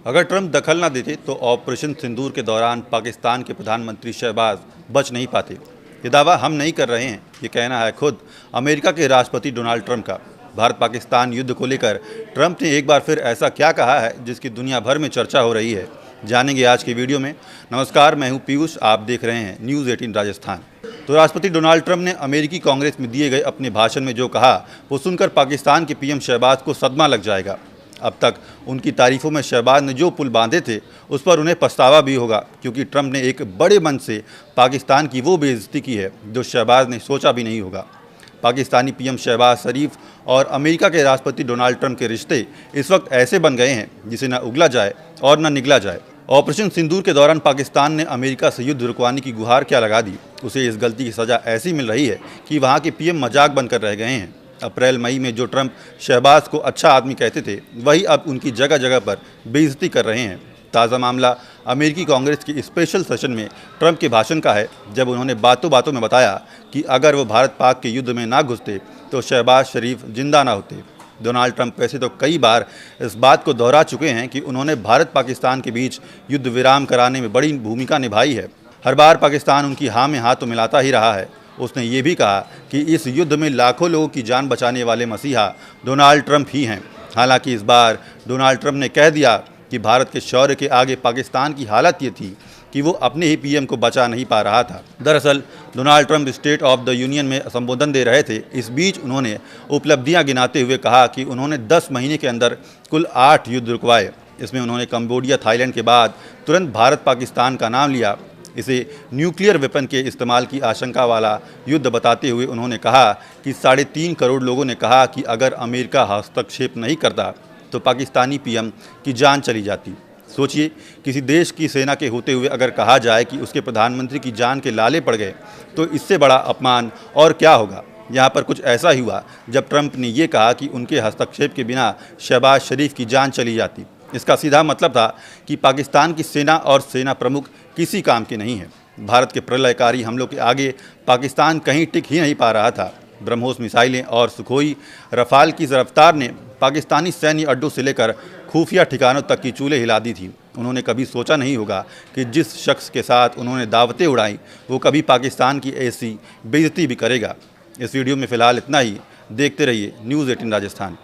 अगर ट्रंप दखल ना देते तो ऑपरेशन सिंदूर के दौरान पाकिस्तान के प्रधानमंत्री शहबाज बच नहीं पाते। ये दावा हम नहीं कर रहे हैं, ये कहना है खुद अमेरिका के राष्ट्रपति डोनाल्ड ट्रंप का। भारत पाकिस्तान युद्ध को लेकर ट्रंप ने एक बार फिर ऐसा क्या कहा है जिसकी दुनिया भर में चर्चा हो रही है, जानेंगे आज की वीडियो में। नमस्कार, मैं हूं पीयूष, आप देख रहे हैं न्यूज़ 18 राजस्थान। तो राष्ट्रपति डोनाल्ड ट्रंप ने अमेरिकी कांग्रेस में दिए गए अपने भाषण में जो कहा वो सुनकर पाकिस्तान के पीएम शहबाज को सदमा लग जाएगा। अब तक उनकी तारीफों में शहबाज ने जो पुल बांधे थे उस पर उन्हें पछतावा भी होगा, क्योंकि ट्रंप ने एक बड़े मन से पाकिस्तान की वो बेइज्जती की है जो शहबाज ने सोचा भी नहीं होगा। पाकिस्तानी पीएम शहबाज शरीफ और अमेरिका के राष्ट्रपति डोनाल्ड ट्रंप के रिश्ते इस वक्त ऐसे बन गए हैं जिसे न उगला जाए और न निगला जाए। ऑपरेशन सिंदूर के दौरान पाकिस्तान ने अमेरिका से युद्ध रुकवाने की गुहार क्या लगा दी, उसे इस गलती की सज़ा ऐसी मिल रही है कि वहाँ के पीएम मजाक बनकर रह गए हैं। अप्रैल मई में जो ट्रंप शहबाज को अच्छा आदमी कहते थे, वही अब उनकी जगह जगह पर बेइज्जती कर रहे हैं। ताज़ा मामला अमेरिकी कांग्रेस की स्पेशल सेशन में ट्रंप के भाषण का है, जब उन्होंने बातों बातों में बताया कि अगर वो भारत पाक के युद्ध में ना घुसते तो शहबाज शरीफ जिंदा ना होते। डोनाल्ड ट्रंप वैसे तो कई बार इस बात को दोहरा चुके हैं कि उन्होंने भारत पाकिस्तान के बीच युद्ध विराम कराने में बड़ी भूमिका निभाई है। हर बार पाकिस्तान उनकी हाँ में हाँ तो मिलाता ही रहा है। उसने ये भी कहा कि इस युद्ध में लाखों लोगों की जान बचाने वाले मसीहा डोनाल्ड ट्रंप ही हैं। हालांकि इस बार डोनाल्ड ट्रंप ने कह दिया कि भारत के शौर्य के आगे पाकिस्तान की हालत ये थी कि वो अपने ही पीएम को बचा नहीं पा रहा था। दरअसल Donald Trump state of the union में संबोधन दे रहे थे। इस बीच उन्होंने उपलब्धियां गिनाते हुए कहा कि उन्होंने 10 महीने के अंदर कुल 8 युद्ध रुकवाए। इसमें उन्होंने कंबोडिया, थाईलैंड के बाद तुरंत भारत पाकिस्तान का नाम लिया। इसे न्यूक्लियर वेपन के इस्तेमाल की आशंका वाला युद्ध बताते हुए उन्होंने कहा कि 3.5 करोड़ लोगों ने कहा कि अगर अमेरिका हस्तक्षेप नहीं करता तो पाकिस्तानी पीएम की जान चली जाती। सोचिए, किसी देश की सेना के होते हुए अगर कहा जाए कि उसके प्रधानमंत्री की जान के लाले पड़ गए तो इससे बड़ा अपमान और क्या होगा। यहाँ पर कुछ ऐसा ही हुआ जब ट्रंप ने ये कहा कि उनके हस्तक्षेप के बिना शहबाज शरीफ की जान चली जाती। इसका सीधा मतलब था कि पाकिस्तान की सेना और सेना प्रमुख किसी काम के नहीं है। भारत के प्रलयकारी हमलों के आगे पाकिस्तान कहीं टिक ही नहीं पा रहा था। ब्रह्मोस मिसाइलें और सुखोई रफाल की रफ्तार ने पाकिस्तानी सैन्य अड्डों से लेकर खुफिया ठिकानों तक की चूल्हे हिला दी थी। उन्होंने कभी सोचा नहीं होगा कि जिस शख्स के साथ उन्होंने दावतें उड़ाई वो कभी पाकिस्तान की ऐसी बेइज्जती भी करेगा। इस वीडियो में फ़िलहाल इतना ही। देखते रहिए न्यूज़ 18 राजस्थान।